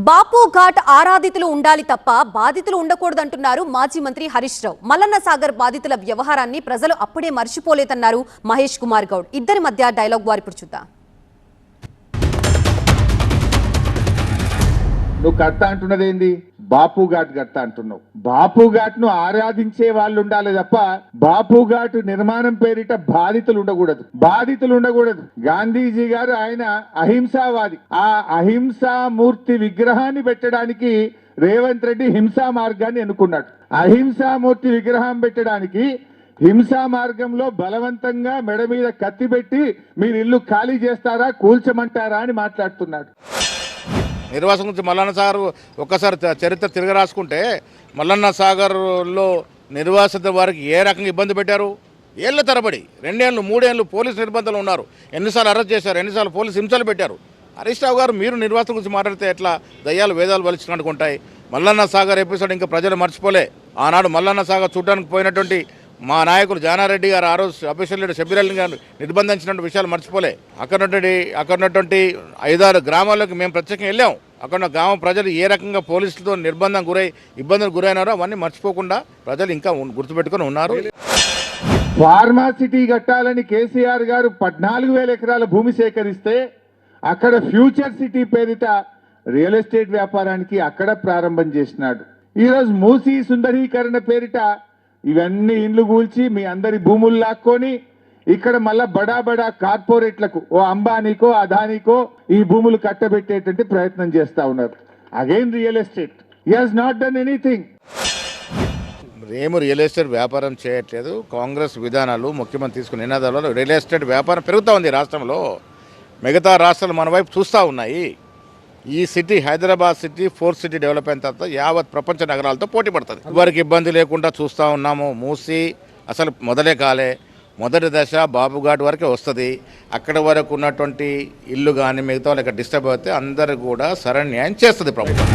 బాపు ఘాట్ ఆరాధితులు ఉండాలి తప్ప బాధితులు ఉండకూడదంటున్నారు మాజీ మంత్రి హరీష్ రావు. మల్లన్న సాగర్ బాధితుల వ్యవహారాన్ని ప్రజలు అప్పుడే మర్చిపోలేదన్నారు మహేష్ కుమార్ గౌడ్. ఇద్దరి మధ్య డైలాగ్ వారు ఇప్పుడు చూద్దాం. నువ్వు కడతా అంటున్నదేంది? బాపు ఘాట్ కడతా అంటున్నావు. బాపు ఘాట్ ను ఆరాధించే వాళ్ళు ఉండాలి తప్ప బాపు ఘాట్ నిర్మాణం పేరిట బాధితులు ఉండకూడదు. గాంధీజీ గారు ఆయన అహింసావాది. ఆ అహింసా మూర్తి విగ్రహాన్ని పెట్టడానికి రేవంత్ రెడ్డి హింసా మార్గాన్ని ఎన్నుకున్నాడు. అహింసామూర్తి విగ్రహం పెట్టడానికి హింసా మార్గంలో బలవంతంగా మెడ మీద కత్తి పెట్టి మీరు ఇల్లు ఖాళీ చేస్తారా, కూల్చమంటారా అని మాట్లాడుతున్నాడు. నిర్వాసం గురించి మల్లన్న సాగర్ ఒక్కసారి చరిత్ర తిరగ రాసుకుంటే మల్లన్న సాగర్లో నిర్వాసిత వారికి ఏ రకంగా ఇబ్బంది పెట్టారు? ఏళ్ల తరబడి 2 ఏళ్ళు 3 ఏళ్ళు పోలీసు నిర్బంధాలు ఉన్నారు. ఎన్నిసార్లు అరెస్ట్ చేశారు, ఎన్నిసార్లు పోలీసు హింసలు పెట్టారు. హరీష్ రావు గారు మీరు నిర్వాసం గురించి మాట్లాడితే ఎట్లా దయ్యాలు వేదాలు వలిచినట్టు ఉంటాయి. మల్లన్న సాగర్ ఎపిసోడ్ ఇంకా ప్రజలు మర్చిపోలే. ఆనాడు మల్లన్న సాగర్ చూడడానికి పోయినటువంటి మా నాయకులు జానారెడ్డి గారు, ఆ రోజు అఫీషియల్ లీడర్ షబ్బీర్ అలీ గారు నిర్బంధించినటువంటి విషయాలు మర్చిపోలే. అక్కడ ఉన్నటువంటి 5-6 గ్రామాల్లోకి మేము ప్రత్యేకంగా వెళ్ళాం. అక్కడ గ్రామ ప్రజలు ఏ రకంగా పోలీసులతో నిర్బంధం ఇబ్బందులు గురైనారో అవన్నీ మర్చిపోకుండా ప్రజలు ఇంకా గుర్తుపెట్టుకుని ఉన్నారు. ఫార్మాసిటీ కట్టాలని కేసీఆర్ గారు 14,000 ఎకరాల భూమి సేకరిస్తే అక్కడ ఫ్యూచర్ సిటీ పేరిట రియల్ ఎస్టేట్ వ్యాపారానికి అక్కడ ప్రారంభం చేసినాడు. ఈరోజు మూసీ సుందరీకరణ పేరిట ఇవన్నీ ఇండ్లు కూల్చి మీ అందరి భూములు లాక్కొని ఇక్కడ మళ్ళా బడా కార్పొరేట్లకు, ఓ అంబానీకో అదానీకో ఈ భూములు కట్టబెట్టేటువంటి ప్రయత్నం చేస్తా ఉన్నారు. Again real estate. He has not done anything. ఏమో రియల్ ఎస్టేట్ వ్యాపారం చేయట్లేదు. కాంగ్రెస్ విధానాలు ముఖ్యమంత్రి తీసుకున్న నినాదాలలో రియల్ ఎస్టేట్ వ్యాపారం పెరుగుతూ ఉంది రాష్ట్రంలో. మిగతా రాష్ట్రాలు మన వైపు చూస్తూ ఉన్నాయి. ఈ city Hyderabad city 4th city develop అయిన తర్వాత యావత్ ప్రపంచ నగరాలతో పోటీ పడుతుంది. వారికి ఇబ్బంది లేకుండా చూస్తూ ఉన్నాము. మూసి అసలు మొదలే కాలే. మొదటి దశ బాపు ఘాట్ వరకే వస్తుంది. అక్కడ వరకు ఉన్నటువంటి ఇల్లు కానీ మిగతా వాళ్ళకి డిస్టర్బ్ అయితే అందరు కూడా సరైన న్యాయం చేస్తుంది ప్రభుత్వం.